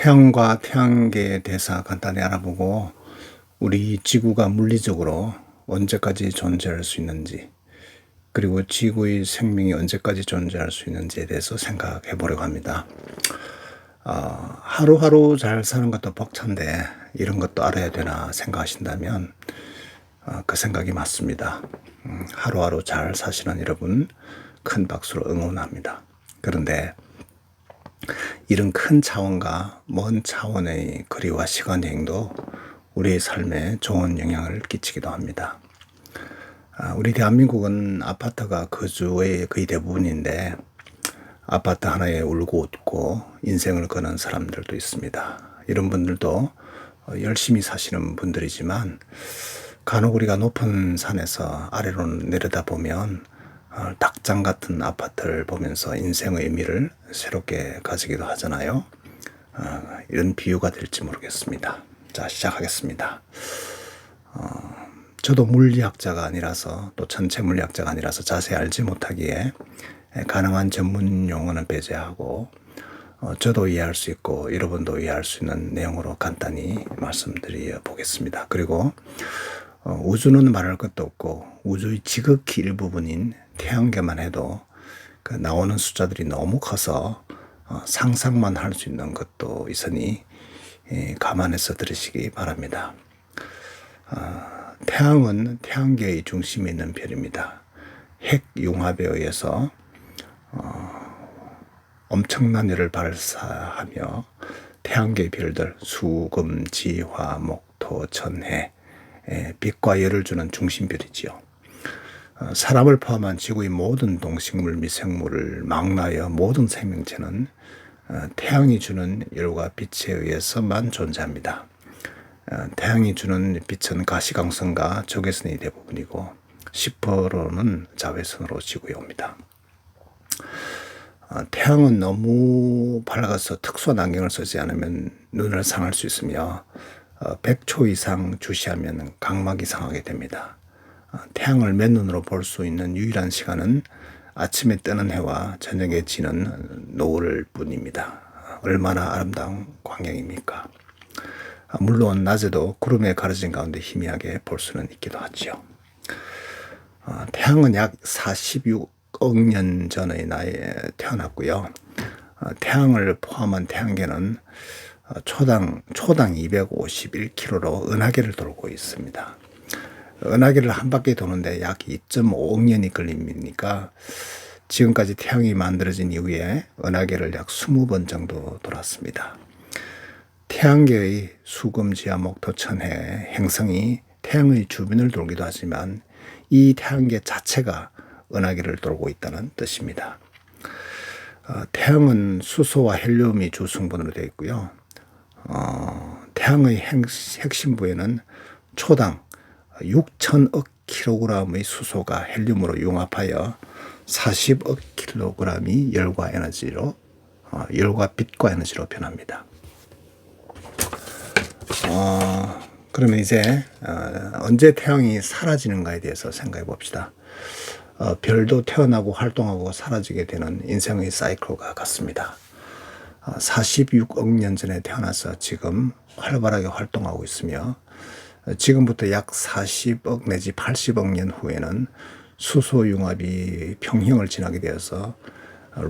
태양과 태양계에 대해서 간단히 알아보고 우리 지구가 물리적으로 언제까지 존재할 수 있는지, 그리고 지구의 생명이 언제까지 존재할 수 있는지에 대해서 생각해 보려고 합니다. 하루하루 잘 사는 것도 벅찬데 이런 것도 알아야 되나 생각하신다면 그 생각이 맞습니다. 하루하루 잘 사시는 여러분 큰 박수로 응원합니다. 그런데 이런 큰 차원과 먼 차원의 거리와 시간 여행도 우리의 삶에 좋은 영향을 끼치기도 합니다. 우리 대한민국은 아파트가 거주의 거의 대부분인데 아파트 하나에 울고 웃고 인생을 거는 사람들도 있습니다. 이런 분들도 열심히 사시는 분들이지만 간혹 우리가 높은 산에서 아래로 내려다보면 닭장 같은 아파트를 보면서 인생의 의미를 새롭게 가지기도 하잖아요. 이런 비유가 될지 모르겠습니다. 자, 시작하겠습니다. 저도 물리학자가 아니라서, 또 전체 물리학자가 아니라서 자세히 알지 못하기에 가능한 전문 용어는 배제하고 저도 이해할 수 있고 여러분도 이해할 수 있는 내용으로 간단히 말씀드려 보겠습니다. 그리고 우주는 말할 것도 없고 우주의 지극히 일부분인 태양계만 해도 그 나오는 숫자들이 너무 커서 상상만 할 수 있는 것도 있으니 감안해서 들으시기 바랍니다. 태양은 태양계의 중심에 있는 별입니다. 핵융합에 의해서 엄청난 열을 발사하며 태양계의 별들 수, 금, 지, 화, 목, 토, 천, 해 빛과 열을 주는 중심별이지요. 사람을 포함한 지구의 모든 동식물, 미생물을 망라하여 모든 생명체는 태양이 주는 열과 빛에 의해서만 존재합니다. 태양이 주는 빛은 가시광선과 적외선이 대부분이고 10%는 자외선으로 지구에 옵니다. 태양은 너무 밝아서 특수한 안경을 쓰지 않으면 눈을 상할 수 있으며 100초 이상 주시하면 각막이 상하게 됩니다. 태양을 맨눈으로 볼 수 있는 유일한 시간은 아침에 뜨는 해와 저녁에 지는 노을 뿐입니다. 얼마나 아름다운 광경입니까? 물론 낮에도 구름에 가려진 가운데 희미하게 볼 수는 있기도 하지요. 태양은 약 46억 년 전의 나이에 태어났고요. 태양을 포함한 태양계는 초당 251km로 은하계를 돌고 있습니다. 은하계를 한 바퀴 도는데 약 2.5억 년이 걸립니까? 지금까지 태양이 만들어진 이후에 은하계를 약 20번 정도 돌았습니다. 태양계의 수금, 지화, 목, 토, 천, 해 행성이 태양의 주변을 돌기도 하지만 이 태양계 자체가 은하계를 돌고 있다는 뜻입니다. 태양은 수소와 헬륨이 주 성분으로 되어 있고요. 태양의 핵심부에는 초당 6천억 킬로그램의 수소가 헬륨으로 융합하여 40억 킬로그램이 열과 빛과 에너지로 변합니다. 그러면 이제 언제 태양이 사라지는가에 대해서 생각해 봅시다. 별도 태어나고 활동하고 사라지게 되는 인생의 사이클과 같습니다. 46억 년 전에 태어나서 지금 활발하게 활동하고 있으며 지금부터 약 40억 내지 80억 년 후에는 수소 융합이 평형을 지나게 되어서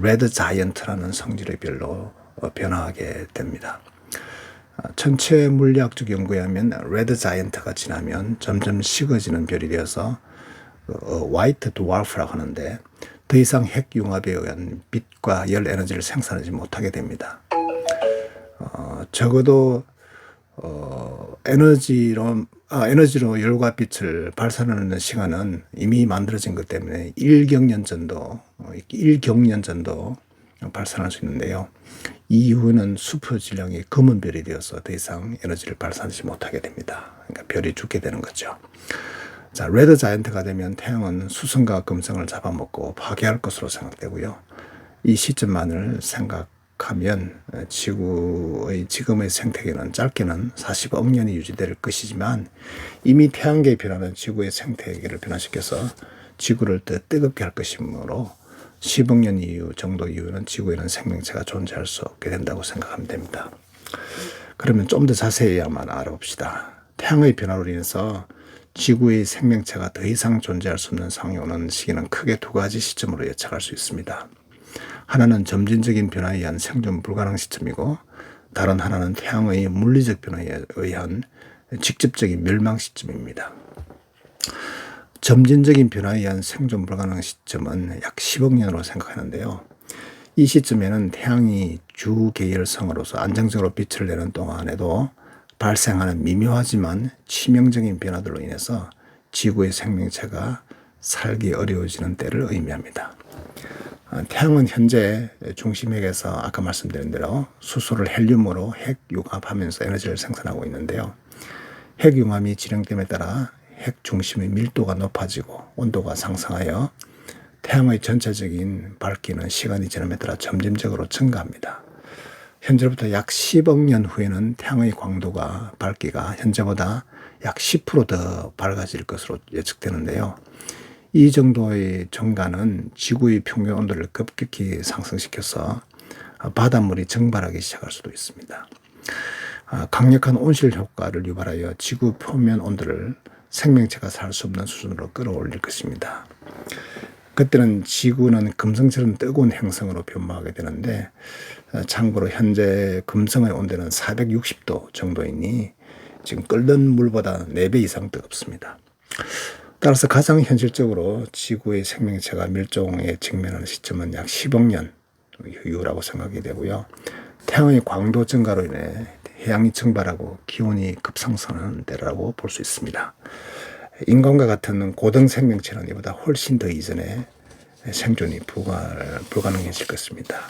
레드 자이언트라는 성질의 별로 변화하게 됩니다. 전체 물리학적 연구에 하면 레드 자이언트가 지나면 점점 식어지는 별이 되어서 화이트 드와프라고 하는데 더 이상 핵융합에 의한 빛과 열 에너지를 생산하지 못하게 됩니다. 적어도 에너지로 열과 빛을 발산하는 시간은 이미 만들어진 것 때문에 1경년 전도 발산할 수 있는데요. 이후는 수표 질량이 검은 별이 되어서 더 이상 에너지를 발산하지 못하게 됩니다. 그러니까 별이 죽게 되는 거죠. 자, 레드 자이언트가 되면 태양은 수성과 금성을 잡아먹고 파괴할 것으로 생각되고요. 이 시점만을 생각하면 지구의 지금의 생태계는 짧게는 40억 년이 유지될 것이지만 이미 태양계의 변화는 지구의 생태계를 변화시켜서 지구를 더 뜨겁게 할 것이므로 10억 년 정도 이후는 지구에는 생명체가 존재할 수 없게 된다고 생각하면 됩니다. 그러면 좀 더 자세히 한번 알아봅시다. 태양의 변화로 인해서 지구의 생명체가 더 이상 존재할 수 없는 상황이 오는 시기는 크게 두 가지 시점으로 예측할 수 있습니다. 하나는 점진적인 변화에 의한 생존 불가능 시점이고, 다른 하나는 태양의 물리적 변화에 의한 직접적인 멸망 시점입니다. 점진적인 변화에 의한 생존 불가능 시점은 약 10억 년으로 생각하는데요. 이 시점에는 태양이 주 계열성으로서 안정적으로 빛을 내는 동안에도 발생하는 미묘하지만 치명적인 변화들로 인해서 지구의 생명체가 살기 어려워지는 때를 의미합니다. 태양은 현재 중심핵에서 아까 말씀드린 대로 수소를 헬륨으로 핵융합하면서 에너지를 생산하고 있는데요. 핵융합이 진행됨에 따라 핵 중심의 밀도가 높아지고 온도가 상승하여 태양의 전체적인 밝기는 시간이 지남에 따라 점진적으로 증가합니다. 현재로부터 약 10억 년 후에는 태양의 광도가 밝기가 현재보다 약 10% 더 밝아질 것으로 예측되는데요. 이 정도의 증가는 지구의 평균 온도를 급격히 상승시켜서 바닷물이 증발하기 시작할 수도 있습니다. 강력한 온실 효과를 유발하여 지구 표면 온도를 생명체가 살 수 없는 수준으로 끌어올릴 것입니다. 그때는 지구는 금성처럼 뜨거운 행성으로 변모하게 되는데, 참고로 현재 금성의 온도는 460도 정도이니 지금 끓는 물보다 4배 이상 뜨겁습니다. 따라서 가장 현실적으로 지구의 생명체가 멸종에 직면하는 시점은 약 10억 년 이후라고 생각이 되고요. 태양의 광도 증가로 인해 해양이 증발하고 기온이 급상승하는 때라고 볼 수 있습니다. 인간과 같은 고등 생명체는 이보다 훨씬 더 이전에 생존이 불가능해질 것입니다.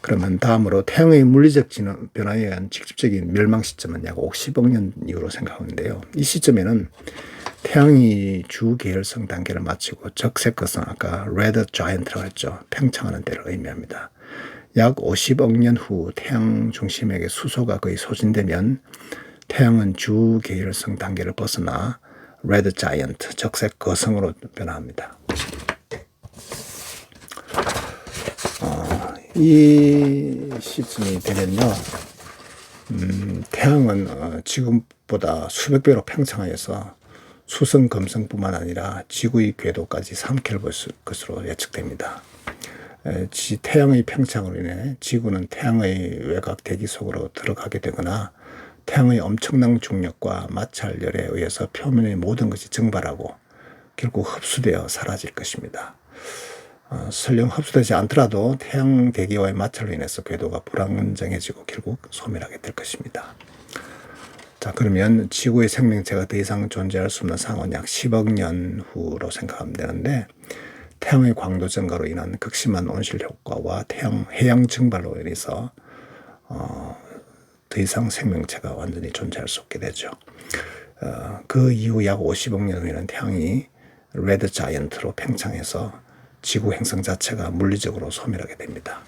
그러면 다음으로 태양의 물리적 변화에 의한 직접적인 멸망 시점은 약 50억 년 이후로 생각하는데요. 이 시점에는 태양이 주 계열성 단계를 마치고 적색거성, 아까 레드 자이언트라고 했죠. 팽창하는 때를 의미합니다. 약 50억 년 후 태양 중심에게 수소가 거의 소진되면 태양은 주 계열성 단계를 벗어나 레드 자이언트, 적색 거성으로 변화합니다. 이 시점이 되면요, 태양은 지금보다 수백 배로 팽창하여서 수성, 금성뿐만 아니라 지구의 궤도까지 삼킬 것으로 예측됩니다. 태양의 팽창으로 인해 지구는 태양의 외곽 대기 속으로 들어가게 되거나 태양의 엄청난 중력과 마찰열에 의해서 표면의 모든 것이 증발하고 결국 흡수되어 사라질 것입니다. 설령 흡수되지 않더라도 태양 대기와의 마찰로 인해서 궤도가 불안정해지고 결국 소멸하게 될 것입니다. 자, 그러면 지구의 생명체가 더 이상 존재할 수 없는 상황은 약 10억 년 후로 생각하면 되는데, 태양의 광도 증가로 인한 극심한 온실 효과와 해양 증발로 인해서 더 이상 생명체가 완전히 존재할 수 없게 되죠. 그 이후 약 50억 년 후에는 태양이 레드 자이언트로 팽창해서 지구 행성 자체가 물리적으로 소멸하게 됩니다.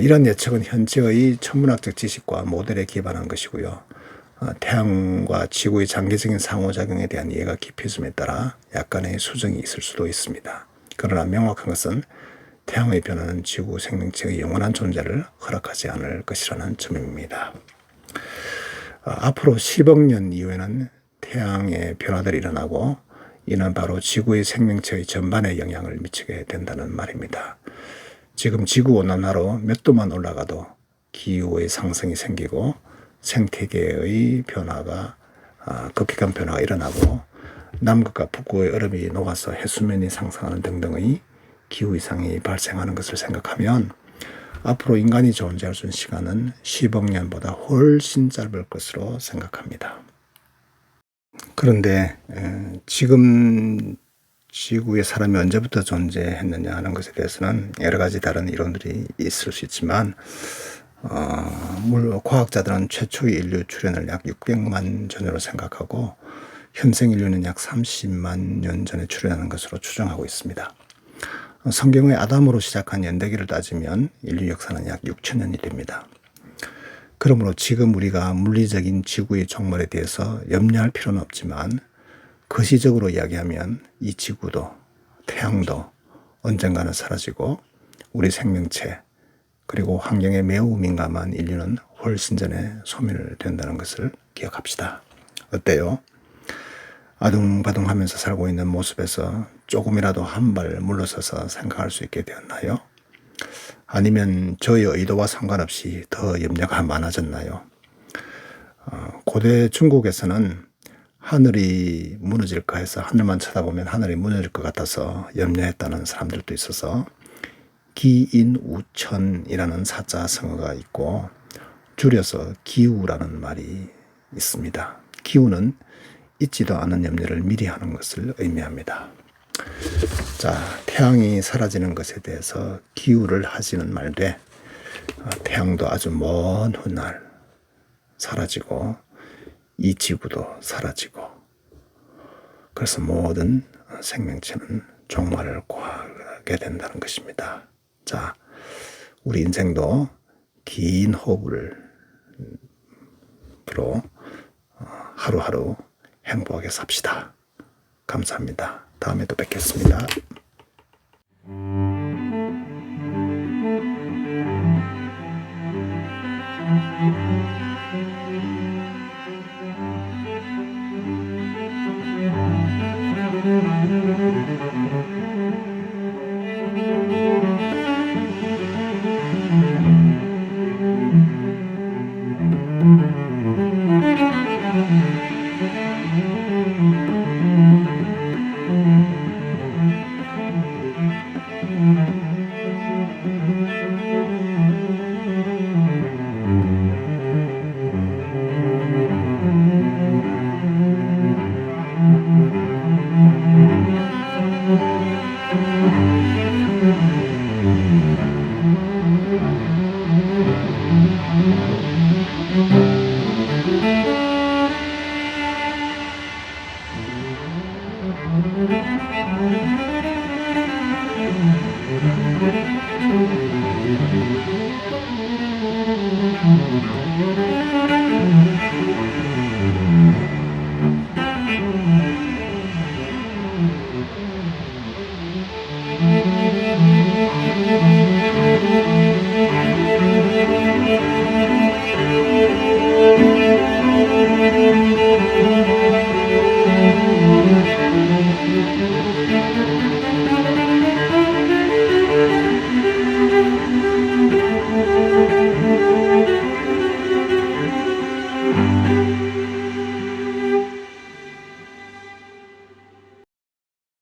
이런 예측은 현재의 천문학적 지식과 모델에 기반한 것이고요. 태양과 지구의 장기적인 상호작용에 대한 이해가 깊어짐에 따라 약간의 수정이 있을 수도 있습니다. 그러나 명확한 것은 태양의 변화는 지구 생명체의 영원한 존재를 허락하지 않을 것이라는 점입니다. 앞으로 10억 년 이후에는 태양의 변화들이 일어나고 이는 바로 지구의 생명체의 전반에 영향을 미치게 된다는 말입니다. 지금 지구온난화로 몇 도만 올라가도 기후의 상승이 생기고 생태계의 변화가 급격한 변화가 일어나고 남극과 북극의 얼음이 녹아서 해수면이 상승하는 등등의 기후 이상이 발생하는 것을 생각하면 앞으로 인간이 존재할 수 있는 시간은 10억 년보다 훨씬 짧을 것으로 생각합니다. 그런데 지금 지구에 사람이 언제부터 존재했느냐 하는 것에 대해서는 여러 가지 다른 이론들이 있을 수 있지만 물론 과학자들은 최초의 인류 출현을 약 600만 전으로 생각하고 현생 인류는 약 30만 년 전에 출현하는 것으로 추정하고 있습니다. 성경의 아담으로 시작한 연대기를 따지면 인류 역사는 약 6천년이 됩니다. 그러므로 지금 우리가 물리적인 지구의 종말에 대해서 염려할 필요는 없지만 거시적으로 이야기하면 이 지구도 태양도 언젠가는 사라지고 우리 생명체 그리고 환경에 매우 민감한 인류는 훨씬 전에 소멸된다는 것을 기억합시다. 어때요? 아둥바둥하면서 살고 있는 모습에서 조금이라도 한 발 물러서서 생각할 수 있게 되었나요? 아니면 저의 의도와 상관없이 더 염려가 많아졌나요? 고대 중국에서는 하늘이 무너질까 해서 하늘만 쳐다보면 하늘이 무너질 것 같아서 염려했다는 사람들도 있어서 기인우천이라는 사자성어가 있고 줄여서 기우라는 말이 있습니다. 기우는 있지도 않은 염려를 미리 하는 것을 의미합니다. 자, 태양이 사라지는 것에 대해서 기우를 하지는 말되 태양도 아주 먼 훗날 사라지고 이 지구도 사라지고 그래서 모든 생명체는 종말을 고하게 된다는 것입니다. 자, 우리 인생도 긴 호흡을 불어 하루하루 행복하게 삽시다. 감사합니다. 다음에 또 뵙겠습니다.